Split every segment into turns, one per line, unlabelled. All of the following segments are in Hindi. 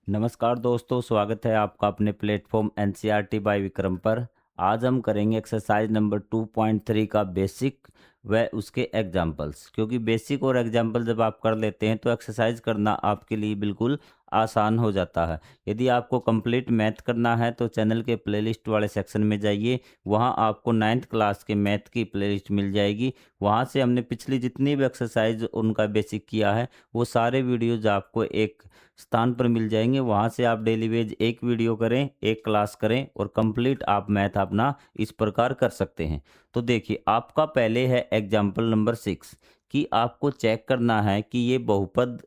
नमस्कार दोस्तों, स्वागत है आपका अपने प्लेटफॉर्म एनसीईआरटी बाय विक्रम पर। आज हम करेंगे एक्सरसाइज नंबर 2.3 का बेसिक व उसके एग्जाम्पल्स। क्योंकि बेसिक और एग्जाम्पल जब आप कर लेते हैं तो एक्सरसाइज करना आपके लिए बिल्कुल आसान हो जाता है। यदि आपको कंप्लीट मैथ करना है तो चैनल के प्लेलिस्ट वाले सेक्शन में जाइए, वहां आपको 9th क्लास के मैथ की प्लेलिस्ट मिल जाएगी। वहां से हमने पिछली जितनी भी एक्सरसाइज उनका बेसिक किया है वो सारे वीडियोज आपको एक स्थान पर मिल जाएँगे। वहाँ से आप डेली वेज एक वीडियो करें, एक क्लास करें और कंप्लीट आप मैथ अपना इस प्रकार कर सकते हैं। तो देखिए, आपका पहले है एग्जाम्पल नंबर 6 कि आपको चेक करना है कि ये बहुपद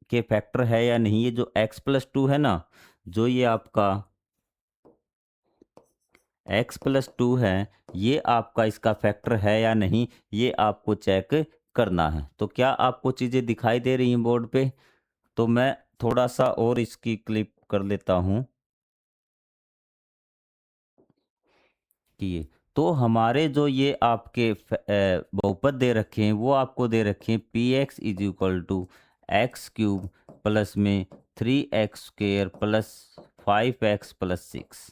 के फैक्टर है या नहीं। ये जो x+2 है ना, जो ये आपका x+2 है, ये आपका इसका फैक्टर है या नहीं, ये आपको चेक करना है। तो क्या आपको चीज़ें दिखाई दे रही हैं बोर्ड पे? तो मैं थोड़ा-सा और इसकी क्लिप कर लेता हूँ कि ये तो हमारे जो ये आपके बहुपद दे रखे हैं, वो आपको दे रखे हैं px is equal to x cube plus में 3x square plus 5x plus 6।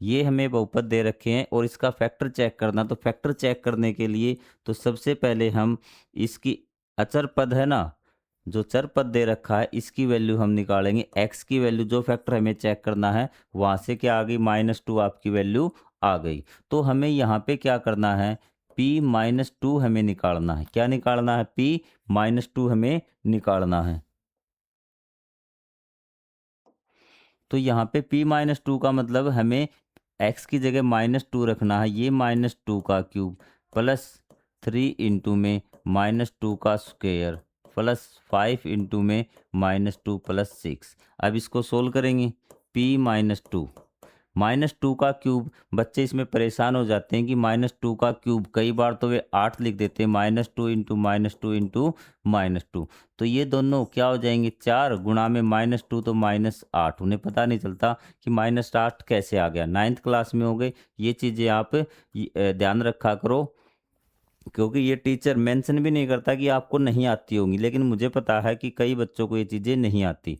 ये हमें बहुपद दे रखे हैं और इसका फैक्टर चेक करना। तो फैक्टर चेक करने के लिए तो सबसे पहले हम इसकी अचर पद है ना, जो चर पद दे रखा है, इसकी वैल्यू हम निकालेंगे। x की वैल्यू जो फैक्टर हमें चेक करना है वहाँ से क्या आ गई, -2 आपकी वैल्यू आ गई। तो हमें यहाँ पे क्या करना है, p-2 हमें निकालना है। क्या निकालना है? p-2 हमें निकालना है। तो यहाँ पे p-2 का मतलब हमें x की जगह -2 रखना है। ये -2 का क्यूब प्लस 3 इंटू में -2 का स्क्वायर प्लस 5 इंटू में -2 प्लस 6। अब इसको सोल्व करेंगे। p-2 -2 का क्यूब, बच्चे इसमें परेशान हो जाते हैं कि -2 का क्यूब, कई बार तो वे 8 लिख देते हैं। -2 इंटू -2 इंटू -2, तो ये दोनों क्या हो जाएंगे, 4 गुणा में -2 तो -8। उन्हें पता नहीं चलता कि -8 कैसे आ गया। 9th क्लास में हो गए। ये चीज़ें आप ध्यान रखा करो, क्योंकि ये टीचर मेंशन भी नहीं करता कि आपको नहीं आती होंगी, लेकिन मुझे पता है कि कई बच्चों को ये चीज़ें नहीं आती।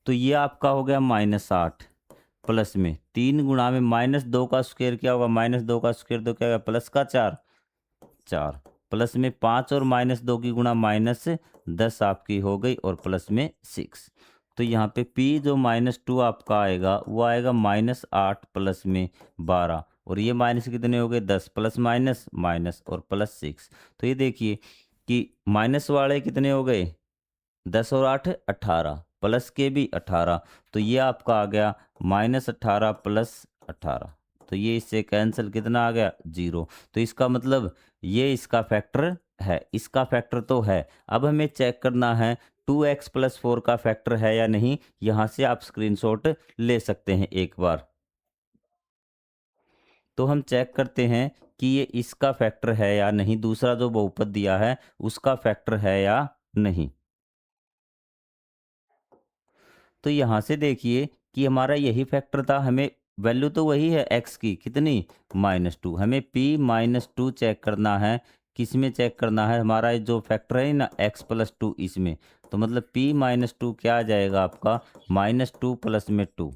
तो ये आपका हो गया -8 प्लस में 3 गुणा में -2 का स्क्वायर क्या होगा, -2 का स्क्वायर तो क्या होगा, प्लस का 4, 4 प्लस में 5 और -2 की गुणा -10 आपकी हो गई और प्लस में 6। तो यहाँ पे p जो -2 आपका आएगा वो आएगा -8 प्लस में 12, और ये माइनस कितने हो गए, 10 प्लस माइनस माइनस और प्लस 6। तो ये देखिए कि माइनस वाले कितने हो गए, 10 और 8 18, प्लस के भी 18। तो ये आपका आ गया -18 प्लस 18। तो ये इससे कैंसिल कितना आ गया, 0। तो इसका मतलब ये इसका फैक्टर है, इसका फैक्टर तो है। अब हमें चेक करना है 2x प्लस 4 का फैक्टर है या नहीं। यहाँ से आप स्क्रीनशॉट ले सकते हैं एक बार। तो हम चेक करते हैं कि ये इसका फैक्टर है या नहीं, दूसरा जो बहुपद दिया है उसका फैक्टर है या नहीं। तो यहाँ से देखिए कि हमारा यही फैक्टर था। हमें वैल्यू तो वही है x की, कितनी, -2। हमें p-2 चेक करना है। किस में चेक करना है, हमारा ये जो फैक्टर है ना x+2, इसमें। तो मतलब p-2 क्या आ जाएगा आपका, -2 प्लस में 2।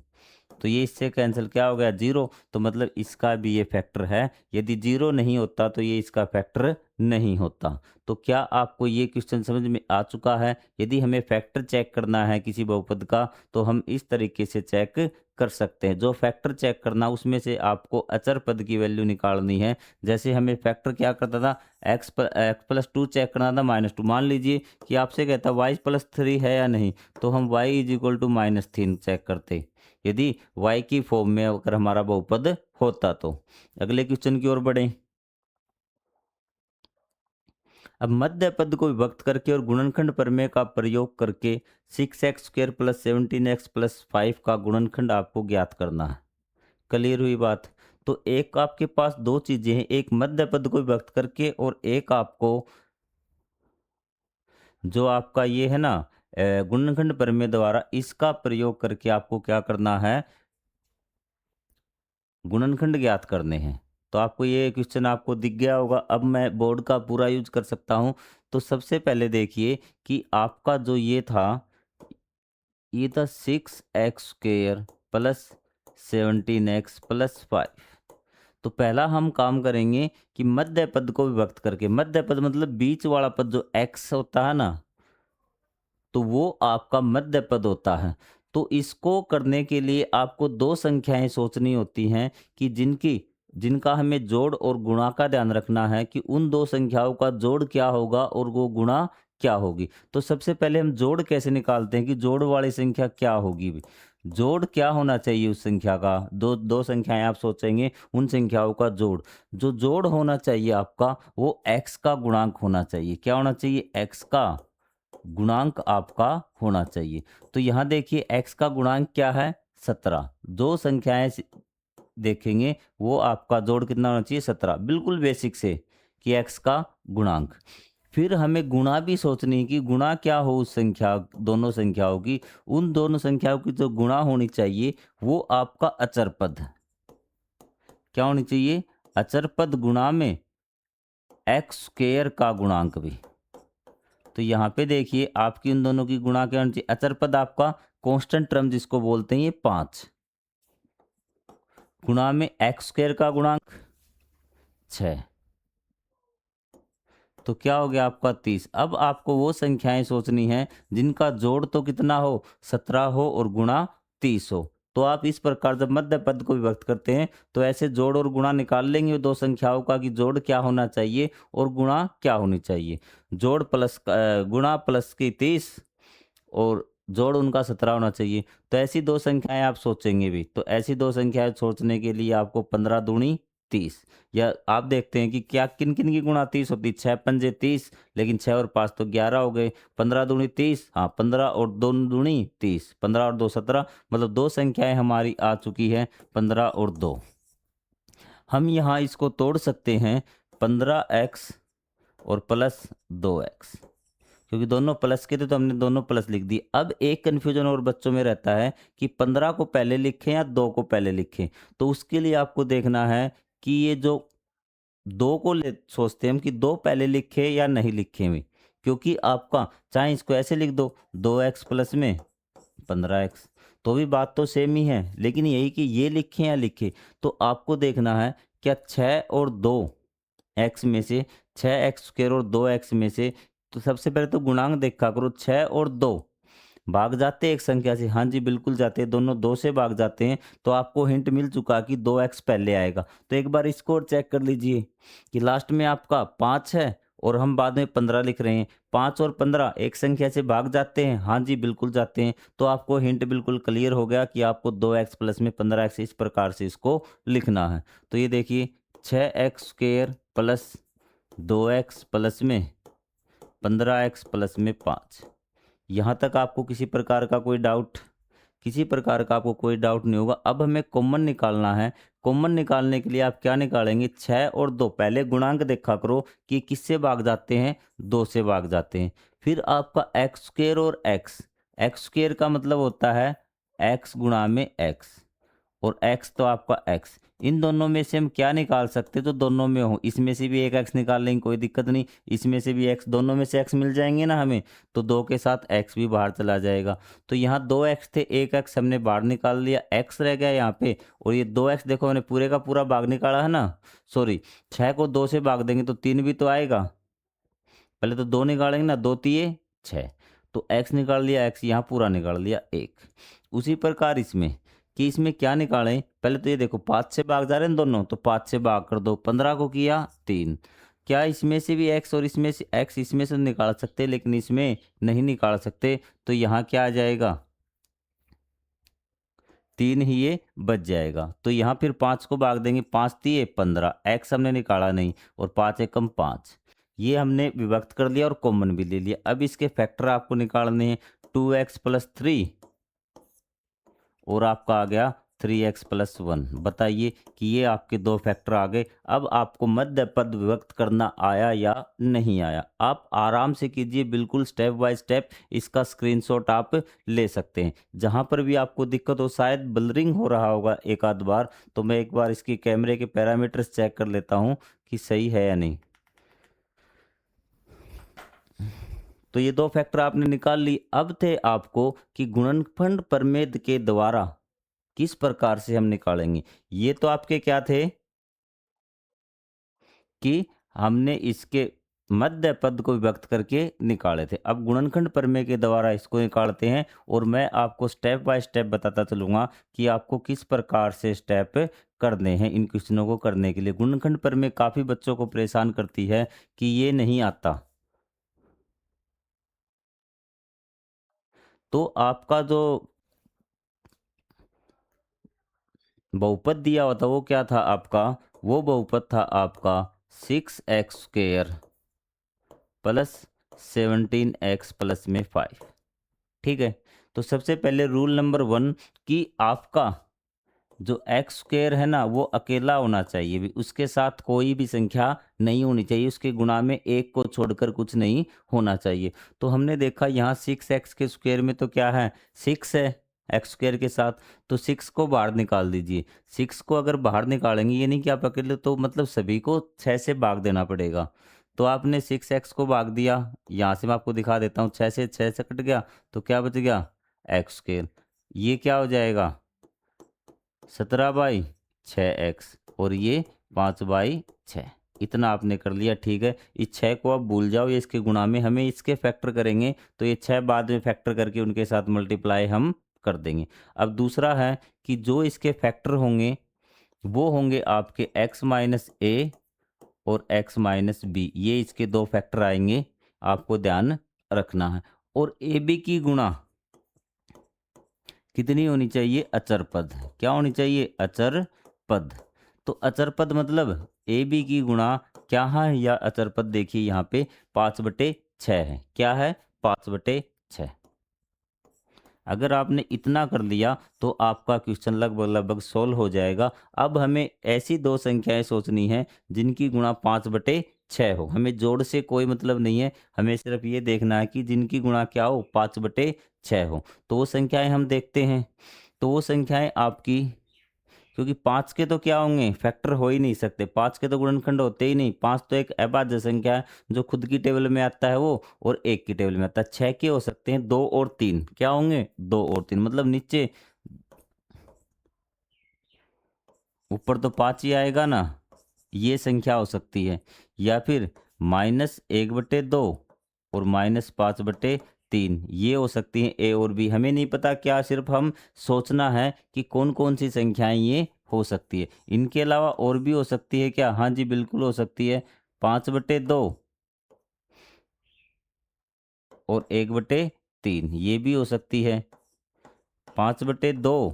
तो ये इससे कैंसिल क्या हो गया, 0। तो मतलब इसका भी ये फैक्टर है। यदि 0 नहीं होता तो ये इसका फैक्टर नहीं होता। तो क्या आपको ये क्वेश्चन समझ में आ चुका है? यदि हमें फैक्टर चेक करना है किसी बहुपद का तो हम इस तरीके से चेक कर सकते हैं। जो फैक्टर चेक करना उसमें से आपको अचर पद की वैल्यू निकालनी है। जैसे हमें फैक्टर क्या करता था, x+2 चेक करना था, -2। मान लीजिए कि आपसे कहता y+3 है या नहीं, तो हम y=-3 चेक करते, यदि y की फॉर्म में अगर हमारा बहुपद होता तो। अगले क्वेश्चन की ओर बढ़ें। अब मध्य पद को विभक्त करके और गुणनखंड प्रमेय का प्रयोग करके 6x² प्लस 17x प्लस 5 का गुणनखंड आपको ज्ञात करना है। क्लियर हुई बात? तो एक आपके पास दो चीजें हैं, एक मध्य पद को विभक्त करके और एक आपको जो आपका ये है ना गुणनखंड प्रमेय द्वारा, इसका प्रयोग करके आपको क्या करना है, गुणनखंड ज्ञात करने हैं। तो आपको ये क्वेश्चन आपको दिख गया होगा। अब मैं बोर्ड का पूरा यूज कर सकता हूँ। तो सबसे पहले देखिए कि आपका जो ये था, ये था 6x² प्लस 17x प्लस 5। तो पहला हम काम करेंगे कि मध्य पद को विभक्त करके, मध्य पद मतलब बीच वाला पद जो x होता है ना, तो वो आपका मध्य पद होता है। तो इसको करने के लिए आपको दो संख्याएं सोचनी होती हैं कि जिनका हमें जोड़ और गुणा का ध्यान रखना है कि उन दो संख्याओं का जोड़ क्या होगा और वो गुणा क्या होगी। तो सबसे पहले हम जोड़ कैसे निकालते हैं कि जोड़ वाली संख्या क्या होगी। जोड़ क्या होना चाहिए उस संख्या का, दो दो संख्याएं आप सोचेंगे, उन संख्याओं का जोड़, जो जोड़ होना चाहिए आपका वो x का गुणांक होना चाहिए। क्या होना चाहिए? x का गुणांक आपका होना चाहिए। तो यहाँ देखिए x का गुणांक क्या है? 17। जो संख्याएं देखेंगे वो आपका जोड़ कितना होना चाहिए? 17। बिल्कुल बेसिक से कि x का गुणांक। फिर हमें गुणा भी सोचनी है कि गुणा क्या हो उस संख्या, दोनों संख्याओं की। उन दोनों संख्याओं की जो गुणा होनी चाहिए वो आपका अचर पद। क्या होनी चाहिए? अचर पद गुणा में x² का गुणांक भी। तो यहाँ पे देखिए आपकी उन दोनों की गुणा क्या होनी चाहिए? अचर पद आपका कांस्टेंट टर्म जिसको बोलते हैं ये 5 गुणा में x² का गुणांक 6, तो क्या हो गया आपका 30। अब आपको वो संख्याएं सोचनी है जिनका जोड़ तो कितना हो? 17 हो और गुणा 30 हो। तो आप इस प्रकार जब मध्य पद को विभक्त करते हैं तो ऐसे जोड़ और गुणा निकाल लेंगे दो संख्याओं का कि जोड़ क्या होना चाहिए और गुणा क्या होनी चाहिए। जोड़ प्लस गुणा प्लस की 30 और जोड़ उनका 17 होना चाहिए। तो ऐसी दो संख्याएं आप सोचेंगे भी। तो ऐसी दो संख्याएं सोचने के लिए आपको 15 दूनी 30, या आप देखते हैं कि क्या किन किन की गुणा 30 होती है। 6 पंजे 30, लेकिन 6 और 5 तो 11 हो गए। 15 दूनी 30, हाँ 15 और 2 दूनी 30, 15 और 2 17, मतलब दो संख्याएं हमारी आ चुकी है 15 और 2। हम यहाँ इसको तोड़ सकते हैं 15x और प्लस 2x, क्योंकि दोनों प्लस के थे तो हमने दोनों प्लस लिख दिए। अब एक कन्फ्यूजन और बच्चों में रहता है कि 15 को पहले लिखें या 2 को पहले लिखें। तो उसके लिए आपको देखना है कि ये जो 2 को ले सोचते हैं हम कि 2 पहले लिखे या नहीं लिखे हुए, क्योंकि आपका चाहे इसको ऐसे लिख दो 2x प्लस में 15x, तो भी बात तो सेम ही है, लेकिन यही कि ये लिखें या लिखे। तो आपको देखना है क्या 6 और 2 x में से, 6x² और 2x में से, तो सबसे पहले तो गुणांक देखा करो। 6 और 2 भाग जाते हैं एक संख्या से, हाँ जी बिल्कुल जाते हैं, दोनों 2 से भाग जाते हैं। तो आपको हिंट मिल चुका कि 2x पहले आएगा। तो एक बार इसको और चेक कर लीजिए कि लास्ट में आपका 5 है और हम बाद में 15 लिख रहे हैं। 5 और 15 एक संख्या से भाग जाते हैं, हाँ जी बिल्कुल जाते हैं। तो आपको हिंट बिल्कुल क्लियर हो गया कि आपको 2x प्लस में 15x इस प्रकार से इसको लिखना है। तो ये देखिए 6x² प्लस 2x प्लस में 15x प्लस में 5। यहाँ तक आपको किसी प्रकार का कोई डाउट? किसी प्रकार का आपको कोई डाउट नहीं होगा। अब हमें कॉमन निकालना है। कॉमन निकालने के लिए आप क्या निकालेंगे? 6 और 2 पहले गुणांक देखा करो कि किससे भाग जाते हैं? 2 से भाग जाते हैं। फिर आपका x² और x² का मतलब होता है x गुणा में x, और x तो आपका x। इन दोनों में से हम क्या निकाल सकते हैं जो दोनों में हो? इसमें से भी एक x निकाल लेंगे, कोई दिक्कत नहीं। इसमें से भी x, दोनों में से x मिल जाएंगे ना हमें, तो 2 के साथ x भी बाहर चला जाएगा। तो यहाँ 2x थे, एक x हमने बाहर निकाल लिया, x रह गया यहाँ पे। और ये 2x देखो मैंने पूरे का पूरा भाग निकाला है ना, सॉरी 6 को 2 से भाग देंगे तो 3 भी तो आएगा। पहले तो 2 निकालेंगे ना, 2 तिये 6, तो x निकाल लिया, x यहाँ पूरा निकाल लिया 1। उसी प्रकार इसमें कि इसमें क्या निकालें? पहले तो ये देखो 5 से भाग जा रहे हैं दोनों, तो 5 से भाग कर दो, 15 को किया 3। क्या इसमें से भी x और इसमें से x इसमें से निकाल सकते हैं, लेकिन इसमें नहीं निकाल सकते। तो यहाँ क्या आ जाएगा? 3 ही ये बच जाएगा। तो यहाँ फिर 5 को भाग देंगे, 5 तिये 15, x हमने निकाला नहीं, और 5 एकम 5, ये हमने विभक्त कर लिया और कॉमन भी ले लिया। अब इसके फैक्टर आपको निकालने हैं। 2x प्लस 3 और आपका आ गया 3x प्लस 1। बताइए कि ये आपके दो फैक्टर आ गए। अब आपको मध्य पद विभक्त करना आया या नहीं आया? आप आराम से कीजिए, बिल्कुल स्टेप बाय स्टेप इसका स्क्रीनशॉट आप ले सकते हैं। जहाँ पर भी आपको दिक्कत हो, शायद ब्लरिंग हो रहा होगा एक आध बार, तो मैं एक बार इसकी कैमरे के पैरामीटर्स चेक कर लेता हूँ कि सही है या नहीं। तो ये दो फैक्टर आपने निकाल ली। अब थे आपको कि गुणनखंड प्रमेय के द्वारा किस प्रकार से हम निकालेंगे। ये तो आपके क्या थे कि हमने इसके मध्य पद को विभक्त करके निकाले थे। अब गुणनखंड प्रमेय के द्वारा इसको निकालते हैं और मैं आपको स्टेप बाय स्टेप बताता चलूंगा कि आपको किस प्रकार से स्टेप करने हैं इन क्वेश्चनों को करने के लिए। गुणनखंड प्रमेय काफ़ी बच्चों को परेशान करती है कि ये नहीं आता। तो आपका जो बहुपद दिया हुआ था वो क्या था आपका, वो बहुपद था आपका 6x² प्लस 17x प्लस में 5। ठीक है, तो सबसे पहले रूल नंबर 1 कि आपका जो एक्स स्क्वेयर है ना वो अकेला होना चाहिए, भी उसके साथ कोई भी संख्या नहीं होनी चाहिए, उसके गुणा में एक को छोड़कर कुछ नहीं होना चाहिए। तो हमने देखा यहाँ 6x के स्क्वायर में तो क्या है 6 है एक्स स्क्वायर के साथ, तो 6 को बाहर निकाल दीजिए। 6 को अगर बाहर निकालेंगे ये नहीं कि आप अकेले, तो मतलब सभी को 6 से भाग देना पड़ेगा। तो आपने 6x को भाग दिया, यहाँ से मैं आपको दिखा देता हूँ, 6 से 6 से कट गया तो क्या बच गया एक्स स्क्वायर। ये क्या हो जाएगा 17/6x और ये 5/6। इतना आपने कर लिया। ठीक है, इस 6 को आप भूल जाओ, ये इसके गुणा में, हमें इसके फैक्टर करेंगे तो ये 6 बाद में फैक्टर करके उनके साथ मल्टीप्लाई हम कर देंगे। अब दूसरा है कि जो इसके फैक्टर होंगे वो होंगे आपके x-a और x-b, ये इसके दो फैक्टर आएंगे, आपको ध्यान रखना है। और ए बी की गुणा कितनी होनी चाहिए अचर पद, क्या होनी चाहिए अचर पद। तो अचर पद मतलब ए बी की गुणा क्या है या अचर पद, देखिए यहाँ पे 5/6 है, क्या है 5/6। अगर आपने इतना कर लिया तो आपका क्वेश्चन लगभग लगभग सोल्व हो जाएगा। अब हमें ऐसी दो संख्याएं सोचनी है जिनकी गुणा 5/6 हो, हमें जोड़ से कोई मतलब नहीं है, हमें सिर्फ ये देखना है कि जिनकी गुणा क्या हो 5/6 हो। तो वो संख्याएं हम देखते हैं। तो वो संख्याएं आपकी, क्योंकि 5 के तो क्या होंगे फैक्टर हो ही नहीं सकते, 5 के तो गुणनखंड होते ही नहीं, 5 तो एक अभाज्य संख्या है जो खुद की टेबल में आता है वो, और एक की टेबल में आता है। 6 के हो सकते हैं 2 और 3, क्या होंगे 2 और 3, मतलब नीचे ऊपर तो 5 ही आएगा ना, ये संख्या हो सकती है। या फिर -1/2 और -5/3, ये हो सकती हैं ए और बी। हमें नहीं पता क्या, सिर्फ हम सोचना है कि कौन कौन सी संख्याएं ये हो सकती है। इनके अलावा और भी हो सकती है क्या, हाँ जी बिल्कुल हो सकती है। 5/2 और 1/3 ये भी हो सकती है। 5/2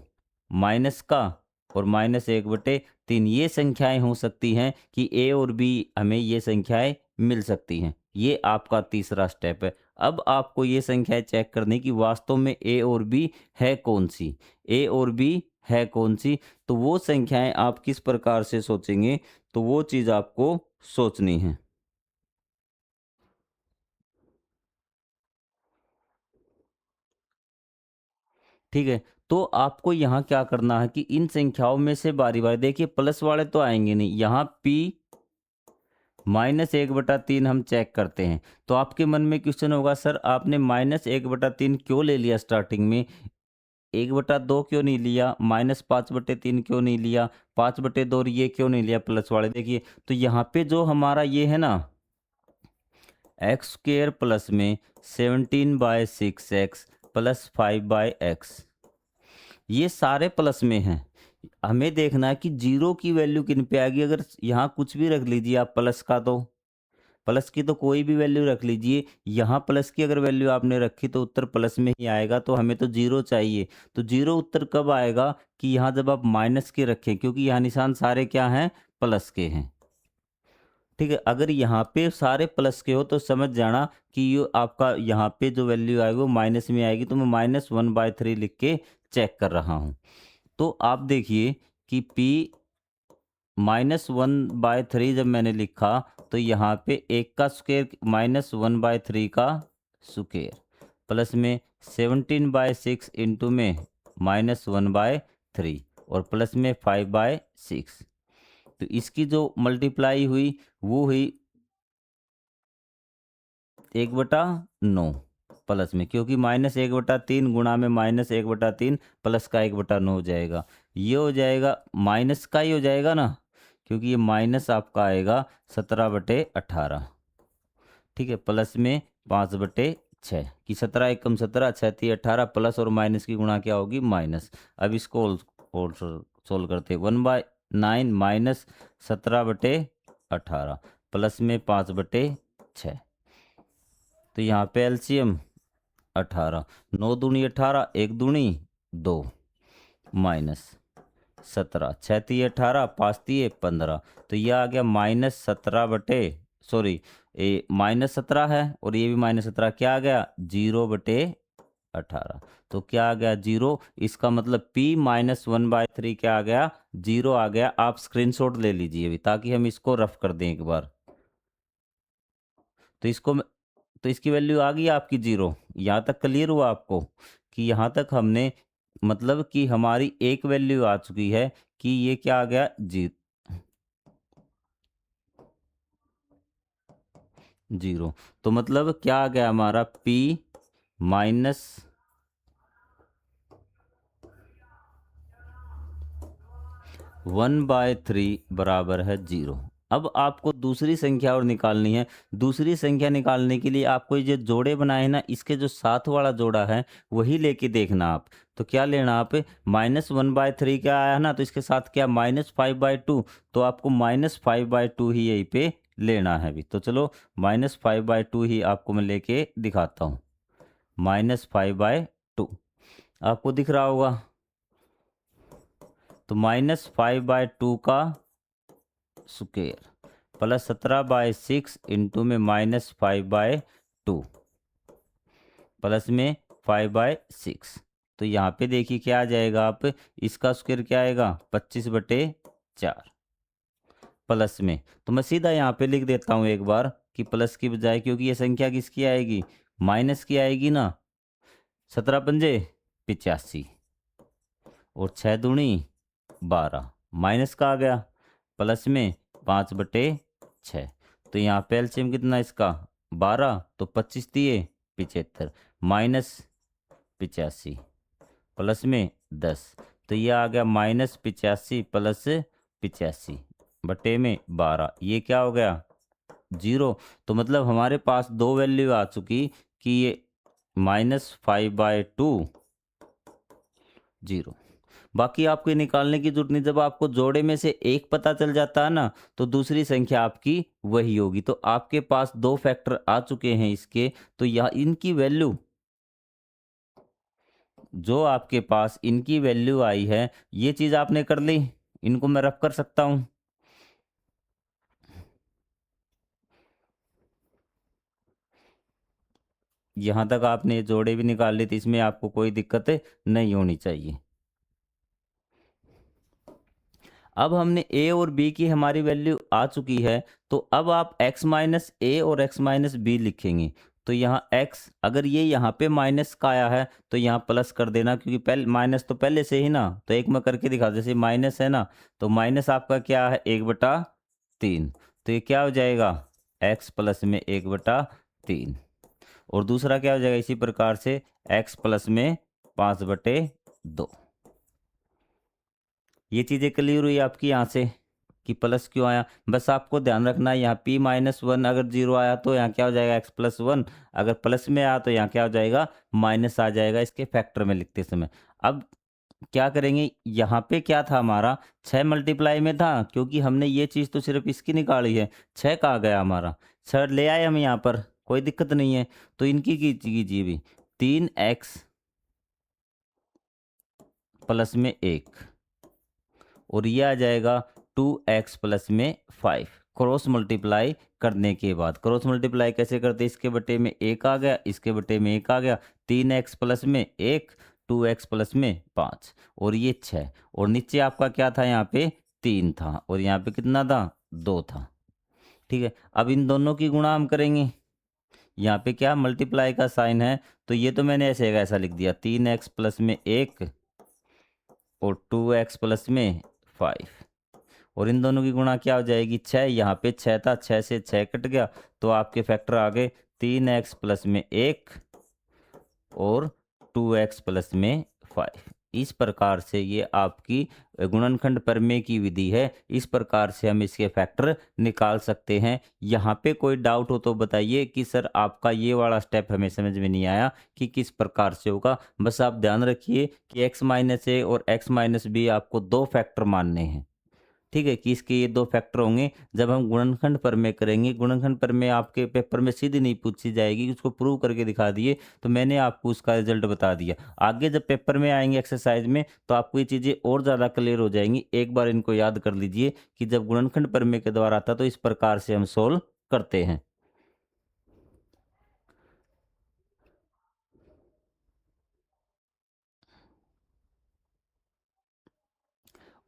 माइनस का और -1/3, ये संख्याएं हो सकती हैं कि ए और बी, हमें ये संख्याएं मिल सकती हैं। ये आपका तीसरा स्टेप है। अब आपको ये संख्याएं चेक करने की वास्तव में ए और बी है कौन सी, ए और बी है कौन सी। तो वो संख्याएं आप किस प्रकार से सोचेंगे, तो वो चीज़ आपको सोचनी है। ठीक है, तो आपको यहाँ क्या करना है कि इन संख्याओं में से बारी बारी, देखिए प्लस वाले तो आएंगे नहीं, यहाँ p -1/3 हम चेक करते हैं। तो आपके मन में क्वेश्चन होगा सर आपने -1/3 क्यों ले लिया स्टार्टिंग में, 1/2 क्यों नहीं लिया, -5/3 क्यों नहीं लिया, 5/2 और ये क्यों नहीं लिया प्लस वाले। देखिए तो यहाँ पे जो हमारा ये है ना x² प्लस में 17/6x प्लस 5/x, ये सारे प्लस में हैं। हमें देखना है कि जीरो की वैल्यू किन पे आएगी। अगर यहाँ कुछ भी रख लीजिए आप प्लस का, तो प्लस की तो कोई भी वैल्यू रख लीजिए, यहाँ प्लस की अगर वैल्यू आपने रखी तो उत्तर प्लस में ही आएगा। तो हमें तो जीरो चाहिए। तो जीरो उत्तर कब आएगा कि यहाँ जब आप माइनस के रखें, क्योंकि यहाँ निशान सारे क्या हैं प्लस के हैं। ठीक है, अगर यहाँ पे सारे प्लस के हो तो समझ जाना कि ये आपका यहाँ पे जो वैल्यू आएगी वो माइनस में आएगी। तो मैं -1/3 लिख के चेक कर रहा हूँ। तो आप देखिए कि p -1/3 जब मैंने लिखा तो यहाँ पे एक का स्क्वायर -1/3 का स्क्वायर प्लस में 17/6 इंटू में -1/3 और प्लस में 5/6, तो इसकी जो मल्टीप्लाई हुई वो हुई 1/9 प्लस में, क्योंकि -1/3 गुणा में -1/3 प्लस का 1/9 हो जाएगा। ये हो जाएगा माइनस का ही हो जाएगा ना, क्योंकि ये माइनस आपका आएगा 17/18। ठीक है, प्लस में 5/6 कि 17 एकम 17, 6 तिये 18, प्लस और माइनस की गुणा क्या होगी माइनस। अब इसको और सोल्व करते 1/9 माइनस 17/18 प्लस में 5/6। तो यहाँ पे एलसीएम 18, 9 दूनी 18, 1 दूनी 2 माइनस 17, 6 तिये 18, 5 तिये 15। तो ये आ गया -17 है और ये भी -17, क्या आ गया 0/18। तो क्या आ गया 0, इसका मतलब P -1/3 क्या आ गया 0 आ गया। आप स्क्रीनशॉट ले लीजिए अभी, ताकि हम इसको रफ कर दें एक बार। तो इसकी वैल्यू आ गई आपकी 0। यहाँ तक क्लियर हुआ आपको कि यहाँ तक हमने मतलब कि हमारी एक वैल्यू आ चुकी है कि ये क्या आ गया 0। तो मतलब क्या आ गया हमारा P -1/3 बराबर है 0। अब आपको दूसरी संख्या और निकालनी है। दूसरी संख्या निकालने के लिए आपको ये जो जोड़े बनाए हैं ना, इसके जो साथ वाला जोड़ा है वही लेके देखना आप। तो क्या लेना आप, -1/3 क्या आया ना, तो इसके साथ क्या -5/2, तो आपको -5/2 ही यहीं पे लेना है अभी। तो चलो -5/2 ही आपको मैं लेके दिखाता हूँ। -5/2 आपको दिख रहा होगा। तो -5/2 का स्क्वायर प्लस 17/6 इंटू में -5/2 प्लस में 5/6। तो यहाँ पे देखिए क्या आ जाएगा, आप इसका स्क्वायर क्या आएगा 25/4 प्लस में। तो मैं सीधा यहाँ पे लिख देता हूँ एक बार कि प्लस की बजाय, क्योंकि ये संख्या किसकी आएगी माइनस की आएगी ना। 17 पंजे 85 और 6 दूनी 12 माइनस का आ गया प्लस में 5/6। तो यहाँ पे एलसीएम कितना इसका 12, तो 25 दिए 75 -85 प्लस में 10। तो ये आ गया -85 प्लस 85 बटे में 12। ये क्या हो गया 0। तो मतलब हमारे पास दो वैल्यू आ चुकी कि ये -5/2 0। बाकी आपको ये निकालने की जरूरत नहीं। जब आपको जोड़े में से एक पता चल जाता है ना, तो दूसरी संख्या आपकी वही होगी। तो आपके पास दो फैक्टर आ चुके हैं इसके, तो यह इनकी वैल्यू जो आपके पास इनकी वैल्यू आई है, ये चीज आपने कर ली। इनको मैं रफ कर सकता हूं। यहां तक आपने जोड़े भी निकाल ली, तो इसमें आपको कोई दिक्कत नहीं होनी चाहिए। अब हमने a और b की हमारी वैल्यू आ चुकी है, तो अब आप x माइनस ए और x माइनस बी लिखेंगे। तो यहाँ x अगर ये यहाँ पे माइनस का आया है तो यहाँ प्लस कर देना, क्योंकि पहले माइनस तो पहले से ही ना। तो एक मैं करके दिखा, जैसे माइनस है ना, तो माइनस आपका क्या है 1/3। तो ये क्या हो जाएगा x प्लस में 1/3। और दूसरा क्या हो जाएगा इसी प्रकार से x प्लस में 5/2। ये चीज़ें क्लियर हुई आपकी यहाँ से कि प्लस क्यों आया। बस आपको ध्यान रखना है यहाँ P-1 अगर 0 आया तो यहाँ क्या हो जाएगा x+1, अगर प्लस में आया तो यहाँ क्या हो जाएगा माइनस आ जाएगा इसके फैक्टर में लिखते समय। अब क्या करेंगे, यहाँ पे क्या था हमारा 6 मल्टीप्लाई में था, क्योंकि हमने ये चीज़ तो सिर्फ इसकी निकाली है। 6 कहाँ गया हमारा, 6 ले आए हम यहाँ पर, कोई दिक्कत नहीं है। तो इनकी कीजिए भी 3x प्लस में 1 और ये आ जाएगा 2x प्लस में 5 क्रॉस मल्टीप्लाई करने के बाद। क्रॉस मल्टीप्लाई कैसे करते, इसके बटे में 1 आ गया, इसके बटे में 1 आ गया, 3x प्लस में 1 2x प्लस में 5 और ये 6। और नीचे आपका क्या था यहाँ पे 3 था और यहाँ पे कितना था 2 था। ठीक है, अब इन दोनों की गुणा हम करेंगे। यहाँ पे क्या मल्टीप्लाई का साइन है, तो ये तो मैंने ऐसे ऐसा लिख दिया 3x प्लस में 1 और 2x प्लस में 5 और इन दोनों की गुणा क्या हो जाएगी 6। यहाँ पे 6 था, 6 से 6 कट गया तो आपके फैक्टर आ गए 3x प्लस में 1 और 2x प्लस में 5। इस प्रकार से ये आपकी गुणनखंड प्रमेय की विधि है। इस प्रकार से हम इसके फैक्टर निकाल सकते हैं। यहाँ पे कोई डाउट हो तो बताइए कि सर आपका ये वाला स्टेप हमें समझ में नहीं आया कि किस प्रकार से होगा। बस आप ध्यान रखिए कि x माइनस ए और x माइनस बी आपको दो फैक्टर मानने हैं। ठीक है कि इसके ये दो फैक्टर होंगे। जब हम गुणनखंड प्रमेय करेंगे, गुणनखंड प्रमेय आपके पेपर में सीधी नहीं पूछी जाएगी, उसको प्रूव करके दिखा दिए तो मैंने आपको उसका रिजल्ट बता दिया। आगे जब पेपर में आएंगे एक्सरसाइज में तो आपको ये चीज़ें और ज़्यादा क्लियर हो जाएंगी। एक बार इनको याद कर लीजिए कि जब गुणनखंड प्रमेय के द्वारा आता तो इस प्रकार से हम सोल्व करते हैं।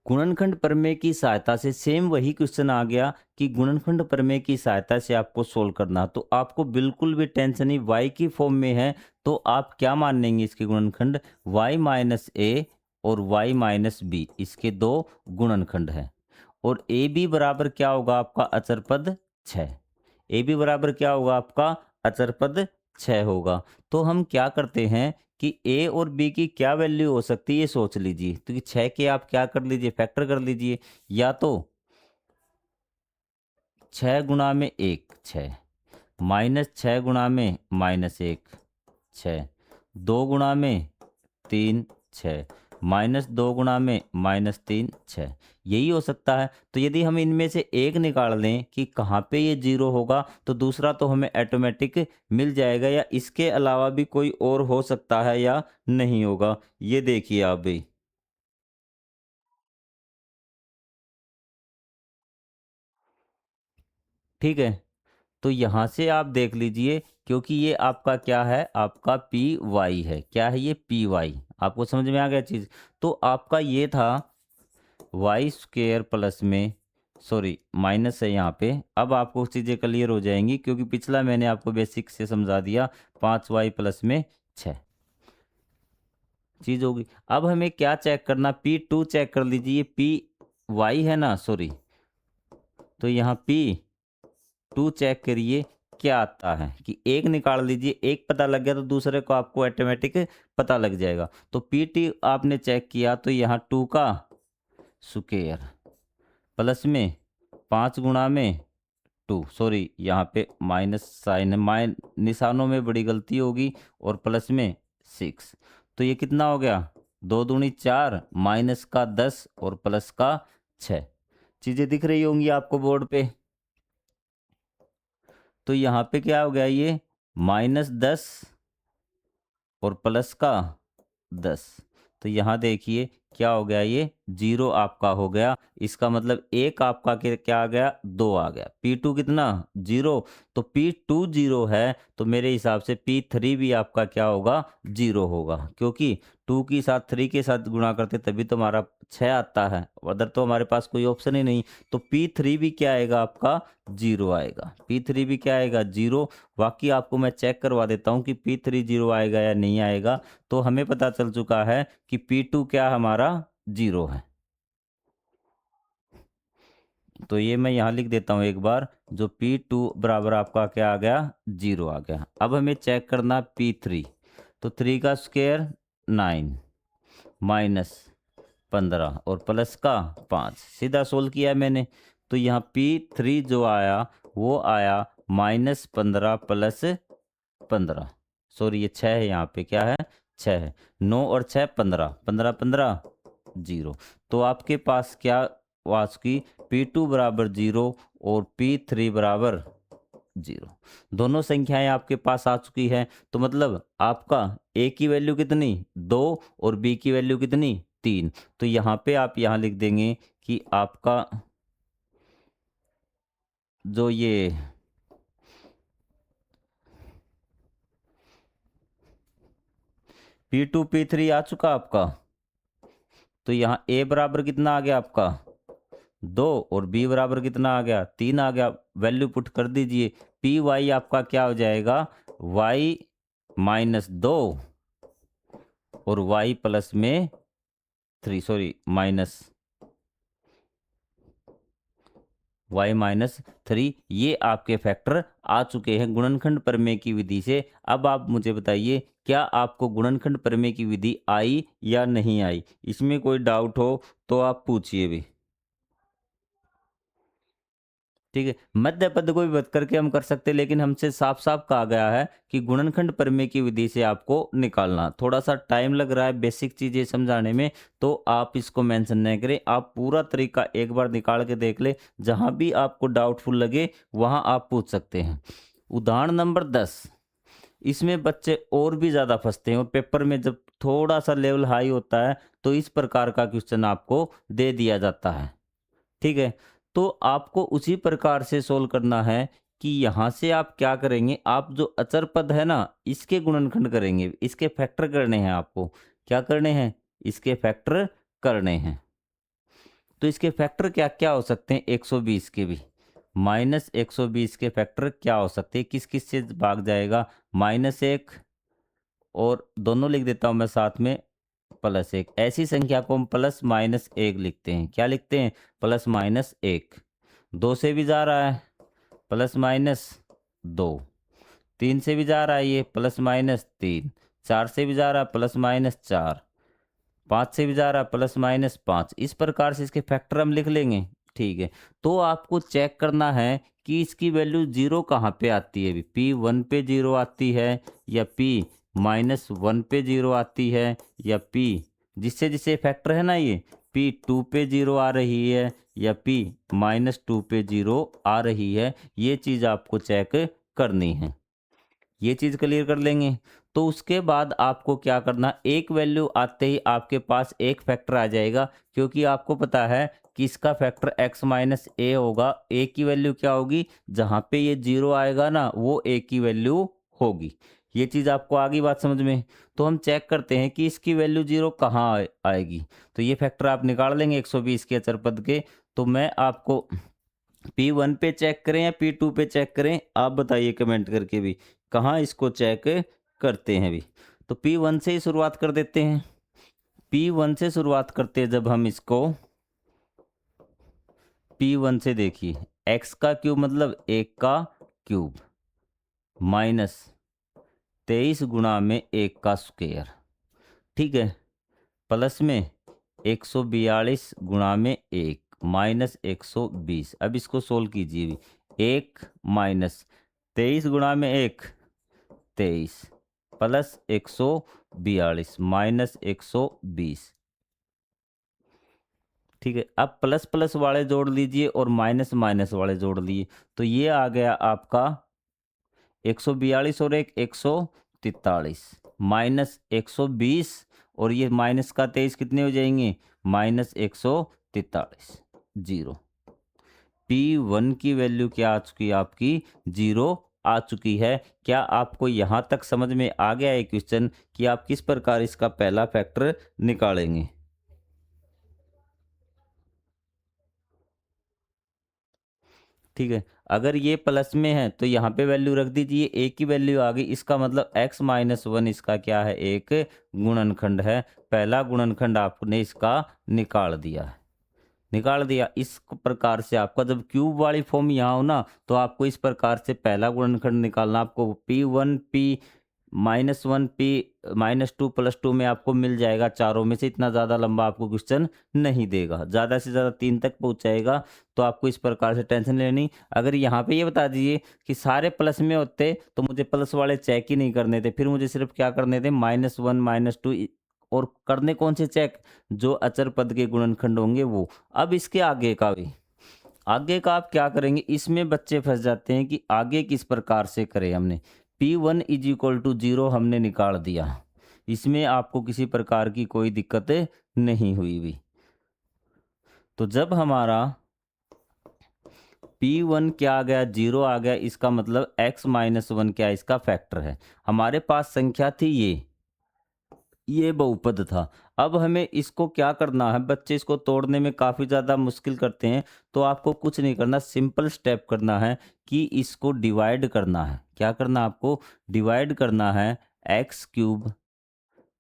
गुणनखंड प्रमेय की सहायता से सेम वही क्वेश्चन आ गया कि गुणनखंड प्रमेय की सहायता से आपको सोल्व करना। तो आपको बिल्कुल भी टेंशन नहीं, y की फॉर्म में है तो आप क्या मान लेंगे इसके गुणनखंड, y माइनस ए और y माइनस बी, इसके दो गुणनखंड हैं। और ए बी बराबर क्या होगा आपका अचर पद 6। ए बी बराबर क्या होगा आपका अचर पद 6 होगा। तो हम क्या करते हैं कि ए और बी की क्या वैल्यू हो सकती है ये सोच लीजिए। तो कि 6 के आप क्या कर लीजिए, फैक्टर कर लीजिए। या तो 6 गुणा में 1 6, माइनस 6 गुणा में माइनस 1 6, 2 गुणा में 3 6, माइनस 2 गुणा में माइनस 3 6, यही हो सकता है। तो यदि हम इनमें से एक निकाल लें कि कहाँ पे ये जीरो होगा तो दूसरा तो हमें ऑटोमेटिक मिल जाएगा, या इसके अलावा भी कोई और हो सकता है या नहीं होगा, ये देखिए आप भी। ठीक है, तो यहाँ से आप देख लीजिए क्योंकि ये आपका क्या है, आपका पी वाई है। क्या है ये, पी वाई। आपको समझ में आ गया चीज़। तो आपका ये था वाई स्क्वेयर प्लस में, सॉरी माइनस है यहाँ पे। अब आपको चीज़ें क्लियर हो जाएंगी क्योंकि पिछला मैंने आपको बेसिक से समझा दिया। 5y प्लस में 6 चीज़ होगी। अब हमें क्या चेक करना, P2 चेक कर लीजिए। पी वाई है ना, सॉरी, तो यहाँ P2 चेक करिए क्या आता है कि एक निकाल लीजिए। एक पता लग गया तो दूसरे को आपको ऑटोमेटिक पता लग जाएगा। तो P2 आपने चेक किया तो यहाँ 2 का स्क्वायर प्लस में 5 गुणा में 2, सॉरी यहाँ पे माइनस साइन है, निशानों में बड़ी गलती होगी, और प्लस में 6। तो ये कितना हो गया, 2 दूनी 4, माइनस का 10 और प्लस का 6। चीज़ें दिख रही होंगी आपको बोर्ड पे। तो यहाँ पे क्या हो गया, ये -10 और प्लस का 10। तो यहाँ देखिए क्या हो गया, ये 0 आपका हो गया। इसका मतलब एक आपका क्या आ गया, 2 आ गया। P2 कितना, 0। तो P2 0 है तो मेरे हिसाब से P3 भी आपका क्या होगा, 0 होगा। क्योंकि 2 के साथ 3 के साथ गुणा करते तभी तो हमारा 6 आता है, अदर तो हमारे पास कोई ऑप्शन ही नहीं। तो P3 भी क्या आएगा आपका, 0 आएगा। P3 भी क्या आएगा, 0। बाकी आपको मैं चेक करवा देता हूँ कि P3 0 आएगा या नहीं आएगा। तो हमें पता चल चुका है कि P2 क्या हमारा 0 है। तो ये मैं यहाँ लिख देता हूँ एक बार, जो P2 बराबर आपका क्या आ गया, 0 आ गया। अब हमें चेक करना P3। तो 3 का स्क्वायर 9 माइनस 15 और प्लस का 5, सीधा सोल्व किया है मैंने। तो यहाँ P3 जो आया वो आया -15 प्लस 15, सॉरी ये 6 है, यहाँ पे क्या है, 6 है। 9 और 6 15, 15 15 0। तो आपके पास क्या वास की, P2 बराबर 0 और P3 बराबर 0। दोनों संख्याएं आपके पास आ चुकी है। तो मतलब आपका A की वैल्यू कितनी, 2, और B की वैल्यू कितनी, 3। तो यहाँ पे आप यहाँ लिख देंगे कि आपका जो ये P2 P3 आ चुका आपका। तो यहाँ A बराबर कितना आ गया आपका, 2, और B बराबर कितना आ गया, 3 आ गया। वैल्यू पुट कर दीजिए। पी वाई आपका क्या हो जाएगा, y -2 और y प्लस में 3, सॉरी माइनस y-3 ये आपके फैक्टर आ चुके हैं गुणनखंड प्रमेय की विधि से। अब आप मुझे बताइए, क्या आपको गुणनखंड प्रमेय की विधि आई या नहीं आई? इसमें कोई डाउट हो तो आप पूछिए भी। ठीक है, मध्य पद को भी बद करके हम कर सकते हैं, लेकिन हमसे साफ साफ कहा गया है कि गुणनखंड प्रमेय की विधि से आपको निकालना। थोड़ा सा टाइम लग रहा है बेसिक चीजें समझाने में, तो आप इसको मेंशन नहीं करें, आप पूरा तरीका एक बार निकाल के देख ले। जहां भी आपको डाउटफुल लगे वहां आप पूछ सकते हैं। उदाहरण नंबर 10, इसमें बच्चे और भी ज्यादा फंसते हैं और पेपर में जब थोड़ा सा लेवल हाई होता है तो इस प्रकार का क्वेश्चन आपको दे दिया जाता है। ठीक है, तो आपको उसी प्रकार से सोल्व करना है कि यहाँ से आप क्या करेंगे, आप जो अचर पद है ना इसके गुणनखंड करेंगे, इसके फैक्टर करने हैं आपको। क्या करने हैं? इसके फैक्टर करने हैं। तो इसके फैक्टर क्या क्या हो सकते हैं? 120 के भी, -120 के फैक्टर क्या हो सकते हैं? किस किस से भाग जाएगा? -1 और दोनों लिख देता हूं मैं साथ में, +1। ऐसी संख्या को हम +-1 लिखते हैं। क्या लिखते हैं? +-1। 2 से भी जा रहा है, +-2। 3 से भी जा रहा है ये, +-3। 4 से भी जा रहा है, +-4। 5 से भी जा रहा है, +-5। इस प्रकार से इसके फैक्टर हम लिख लेंगे। ठीक है, तो आपको चेक करना है कि इसकी वैल्यू 0 कहाँ पे आती है। P1 पे 0 आती है, या P-1 पे 0 आती है, या P जिससे जिससे फैक्टर है ना ये P2 पे 0 आ रही है, या P-2 पे 0 आ रही है। ये चीज़ आपको चेक करनी है। ये चीज़ क्लियर कर लेंगे तो उसके बाद आपको क्या करना, एक वैल्यू आते ही आपके पास एक फैक्टर आ जाएगा, क्योंकि आपको पता है कि इसका फैक्टर x-a होगा। a की वैल्यू क्या होगी? जहाँ पे ये 0 आएगा ना वो a की वैल्यू होगी। ये चीज़ आपको आ गई बात समझ में? तो हम चेक करते हैं कि इसकी वैल्यू 0 कहाँ आएगी। तो ये फैक्टर आप निकाल लेंगे 120 के अचर पद के। तो मैं आपको P1 पे चेक करें या P2 पे चेक करें, आप बताइए कमेंट करके भी, कहाँ इसको चेक करते हैं भी। तो P1 से ही शुरुआत कर देते हैं। P1 से शुरुआत करते हैं जब हम इसको, P1 से देखिए, x का क्यूब मतलब 1 का क्यूब -23 गुणा में 1 का स्क्वायर। ठीक है, प्लस में 142 गुणा में 1 -120। अब इसको सोल्व कीजिए भी। 1 -23 गुणा में 1 23 प्लस 142 -120। ठीक है, अब प्लस प्लस वाले जोड़ लीजिए और माइनस माइनस वाले जोड़ लिए, तो ये आ गया आपका 142 और 143 -120, और ये माइनस का 23 कितने हो जाएंगे? -143। 0। P1 की वैल्यू क्या आ चुकी है आपकी? 0 आ चुकी है। क्या आपको यहाँ तक समझ में आ गया है क्वेश्चन कि आप किस प्रकार इसका पहला फैक्टर निकालेंगे? ठीक है, अगर ये प्लस में है तो यहाँ पे वैल्यू रख दीजिए, a की वैल्यू आ गई, इसका मतलब x-1 इसका क्या है? एक गुणनखंड है। पहला गुणनखंड आपने इसका निकाल दिया है। निकाल दिया। इस प्रकार से आपका जब क्यूब वाली फॉर्म यहाँ हो ना, तो आपको इस प्रकार से पहला गुणनखंड निकालना। आपको P1 P-1 P-2 +2 में आपको मिल जाएगा, चारों में से। इतना ज़्यादा लंबा आपको क्वेश्चन नहीं देगा, ज़्यादा से ज़्यादा 3 तक पहुँचाएगा। तो आपको इस प्रकार से टेंशन लेनी। अगर यहाँ पे ये बता दीजिए कि सारे प्लस में होते तो मुझे प्लस वाले चेक ही नहीं करने थे, फिर मुझे सिर्फ क्या करने थे? -1 -2। और करने कौन से चेक? जो अचर पद के गुणनखंड होंगे वो। अब इसके आगे का भी, आगे का आप क्या करेंगे? इसमें बच्चे फंस जाते हैं कि आगे किस प्रकार से करें। हमने P1 = 0 हमने निकाल दिया, इसमें आपको किसी प्रकार की कोई दिक्कत नहीं हुई भी। तो जब हमारा P1 क्या आ गया? 0 आ गया, इसका मतलब x-1 क्या है? इसका फैक्टर है। हमारे पास संख्या थी ये बहुपद था। अब हमें इसको क्या करना है? बच्चे इसको तोड़ने में काफ़ी ज़्यादा मुश्किल करते हैं, तो आपको कुछ नहीं करना, सिंपल स्टेप करना है कि इसको डिवाइड करना है। क्या करना है आपको? डिवाइड करना है। x³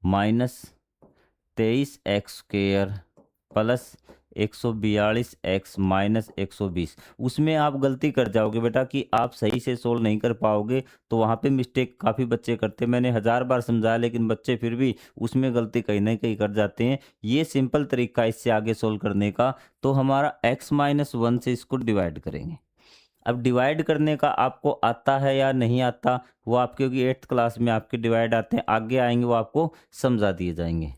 -23x² 142x minus 120। उसमें आप गलती कर जाओगे बेटा कि आप सही से सोल्व नहीं कर पाओगे, तो वहाँ पे मिस्टेक काफ़ी बच्चे करते हैं। मैंने 1000 बार समझाया लेकिन बच्चे फिर भी उसमें गलती कहीं ना कहीं कर जाते हैं। ये सिंपल तरीका है इससे आगे सोल्व करने का। तो हमारा x-1 से इसको डिवाइड करेंगे। अब डिवाइड करने का आपको आता है या नहीं आता, वो आप, क्योंकि 8th क्लास में आपके डिवाइड आते हैं, आगे आएंगे वो आपको समझा दिए जाएंगे।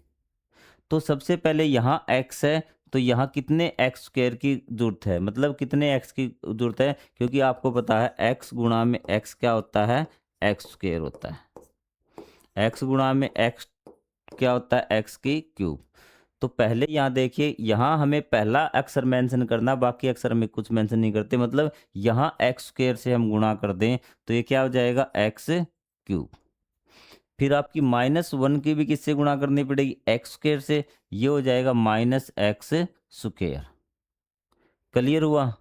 तो सबसे पहले यहाँ x है, तो यहाँ कितने एक्स स्क्वायर की जरूरत है, मतलब कितने x की जरूरत है, क्योंकि आपको पता है x गुणा में x क्या होता है, एक्स स्क्वायर होता है। x गुणा में x क्या होता है, x की क्यूब। तो पहले यहाँ देखिए, यहाँ हमें पहला अक्षर मेंशन करना, बाकी अक्षर में कुछ मेंशन नहीं करते। मतलब यहाँ एक्स स्क्वायर से हम गुणा कर दें तो ये क्या हो जाएगा, एक्स क्यूब। फिर आपकी -1 की भी किससे गुणा करनी पड़ेगी, एक्स स्क्वायर से, ये हो जाएगा -x स्क्वायर। क्लियर हुआ।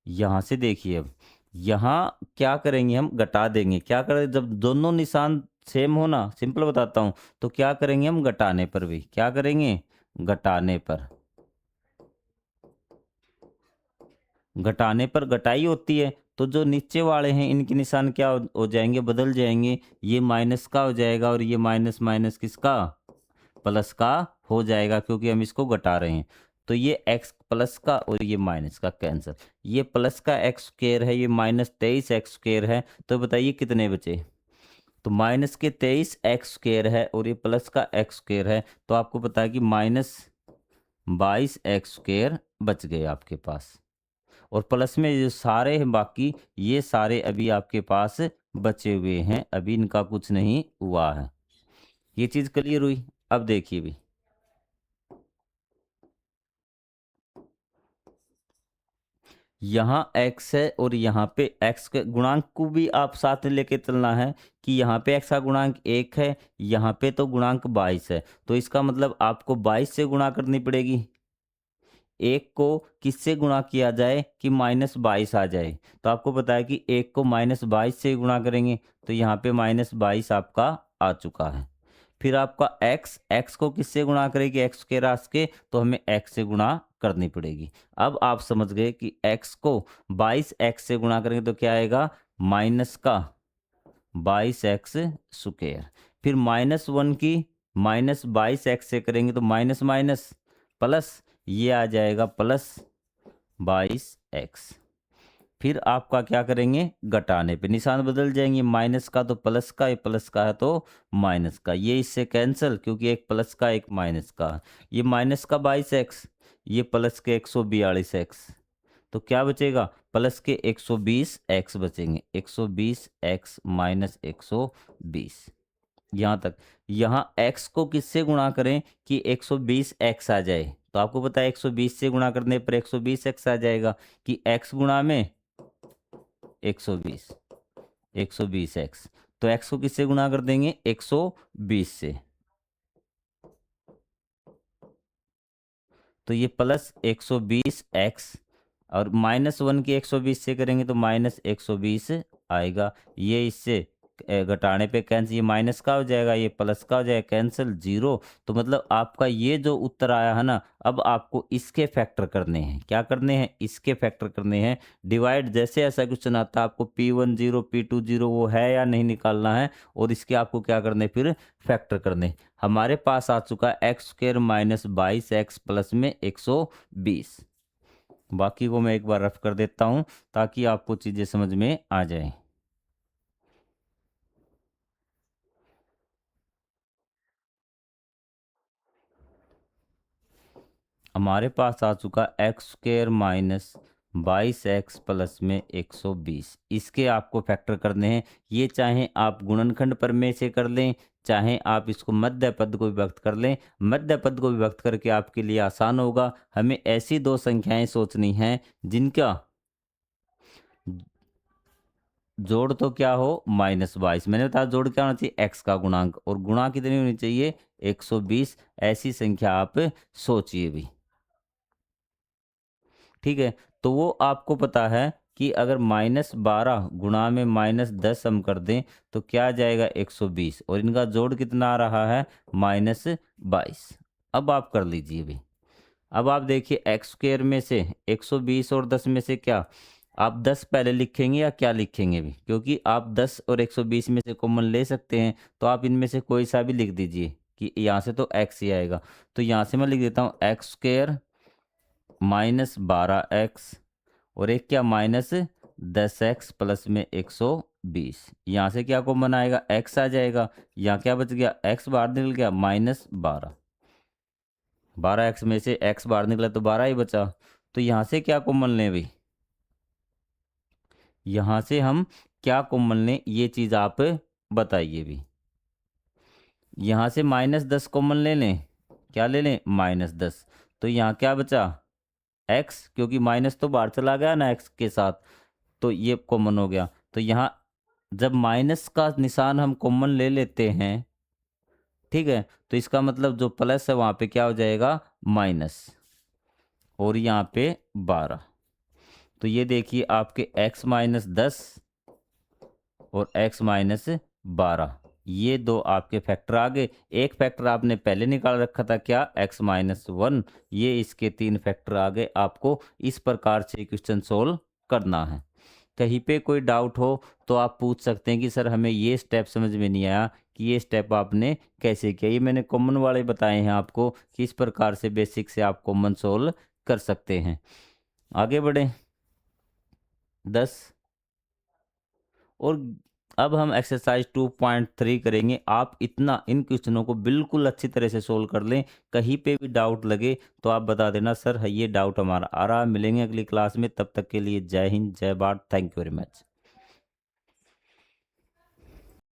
यहाँ से देखिए, अब यहाँ क्या करेंगे, हम घटा देंगे। क्या करें, जब दोनों निशान सेम हो ना, सिंपल बताता हूँ, तो क्या करेंगे हम, घटाने पर भी क्या करेंगे, घटाने पर, घटाने पर घटाई होती है। तो जो नीचे वाले हैं इनके निशान क्या हो जाएंगे, बदल जाएंगे। ये माइनस का हो जाएगा और ये माइनस माइनस किसका, प्लस का हो जाएगा, क्योंकि हम इसको घटा रहे हैं। तो ये x प्लस का और ये माइनस का कैंसिल। ये प्लस का एक्स स्क्वायर है, ये -23x स्क्वायर है। तो बताइए कितने बचे, तो -23x स्क्वायर है और ये प्लस का x स्क्वायर है। तो आपको पता है कि -22x स्क्वायर बच गए आपके पास। और प्लस में जो सारे हैं बाकी, ये सारे अभी आपके पास बचे हुए हैं, अभी इनका कुछ नहीं हुआ है। ये चीज़ क्लियर हुई। अब देखिए भी, यहाँ x है और यहाँ पे x के गुणांक को भी आप साथ में लेके चलना है कि यहाँ पे x का गुणांक 1 है, यहाँ पे तो गुणांक 22 है। तो इसका मतलब आपको 22 से गुणा करनी पड़ेगी। एक को किससे गुणा किया जाए कि -22 आ जाए, तो आपको पता है कि एक को -22 से गुणा करेंगे, तो यहाँ पे -22 आपका आ चुका है। फिर आपका x को किससे गुणा करेगी, x के राशि के, तो हमें x से गुणा करनी पड़ेगी। अब आप समझ गए कि x को 22x से गुणा करेंगे तो क्या आएगा, माइनस का 22x स्क्वायर। फिर -1 की -22x से करेंगे तो माइनस माइनस प्लस, ये आ जाएगा +22x। फिर आपका क्या करेंगे, घटाने पे निशान बदल जाएंगे, माइनस का तो प्लस का, ये प्लस का है तो माइनस का, ये इससे कैंसिल, क्योंकि एक प्लस का एक माइनस का। ये माइनस का 22x, ये प्लस के 142x। तो क्या बचेगा, प्लस के 120x बचेंगे, 120x माइनस 120। यहाँ तक। यहाँ x को किससे गुणा करें कि 120x आ जाए, तो आपको पता है 120 से गुणा करने पर 120x आ जाएगा, कि x गुणा में 120, 120x। तो x को किससे गुणा कर देंगे, 120 से। तो ये +120x और -1 की 120 से करेंगे तो -120 आएगा। ये इससे घटाने पे कैंसिल, ये माइनस का हो जाएगा, ये प्लस का हो जाएगा, कैंसिल 0। तो मतलब आपका ये जो उत्तर आया है ना, अब आपको इसके फैक्टर करने हैं। क्या करने हैं, इसके फैक्टर करने हैं। डिवाइड जैसे ऐसा क्वेश्चन आता है, आपको P10 P20 वो है या नहीं निकालना है, और इसके आपको क्या करने, फिर फैक्टर करने। हमारे पास आ चुका है एक्स स्क्वायर -22x प्लस में 120। बाकी को मैं एक बार रफ कर देता हूँ ताकि आपको चीज़ें समझ में आ जाए। हमारे पास आ चुका एक्स स्क्वायर -22x प्लस में 120। इसके आपको फैक्टर करने हैं। ये चाहे आप गुणनखंड प्रमेय से कर लें, चाहे आप इसको मध्य पद को विभक्त कर लें। मध्य पद को विभक्त करके आपके लिए आसान होगा। हमें ऐसी दो संख्याएं सोचनी हैं जिनका जोड़ तो क्या हो, -22। मैंने बताया जोड़ क्या होना चाहिए, x का गुणांक, और गुणा कितनी होनी चाहिए, 120। ऐसी संख्या आप सोचिए भी। ठीक है, तो वो आपको पता है कि अगर -12 गुणा में -10 हम कर दें तो क्या आ जाएगा, 120, और इनका जोड़ कितना आ रहा है, -22। अब आप कर लीजिए भी। अब आप देखिए एक्स स्क्वायर में से 120 और 10 में से क्या आप 10 पहले लिखेंगे या क्या लिखेंगे भी, क्योंकि आप 10 और 120 में से कॉमन ले सकते हैं, तो आप इनमें से कोई सा भी लिख दीजिए कि यहाँ से तो एक्स ही आएगा। तो यहाँ से मैं लिख देता हूँ एक्स स्क्वायर माइनस 12x और एक क्या माइनस 10x प्लस में 120। यहाँ से क्या कॉमन आएगा, x आ जाएगा। यहाँ क्या बच गया, x बाहर निकल गया माइनस 12। 12x में से x बाहर निकला तो 12 ही बचा। तो यहाँ से क्या कॉमन लें भाई, यहाँ से हम क्या कॉमन लें ये चीज़ आप बताइए भी। यहाँ से -10 कॉमन ले लें, क्या ले लें -10। तो यहाँ क्या बचा x, क्योंकि माइनस तो बाहर चला गया ना x के साथ, तो ये कॉमन हो गया। तो यहाँ जब माइनस का निशान हम कॉमन ले लेते हैं, ठीक है, तो इसका मतलब जो प्लस है वहाँ पे क्या हो जाएगा माइनस, और यहाँ पे 12। तो ये देखिए आपके x -10 और x -12, ये दो आपके फैक्टर आ गए। एक फैक्टर आपने पहले निकाल रखा था क्या, x -1, ये इसके 3 फैक्टर आ गए। आपको इस प्रकार से क्वेश्चन सोल्व करना है। कहीं पे कोई डाउट हो तो आप पूछ सकते हैं कि सर हमें ये स्टेप समझ में नहीं आया कि ये स्टेप आपने कैसे किया। ये मैंने कॉमन वाले बताए हैं आपको कि इस प्रकार से बेसिक से आप कॉमन सोल्व कर सकते हैं। आगे बढ़ें 10, और अब हम एक्सरसाइज 2.3 करेंगे। आप इतना इन क्वेश्चनों को बिल्कुल अच्छी तरह से सोल्व कर लें। कहीं पे भी डाउट लगे तो आप बता देना सर है ये डाउट हमारा आ रहा है। मिलेंगे अगली क्लास में, तब तक के लिए जय हिंद जय Bharat, thank you very much.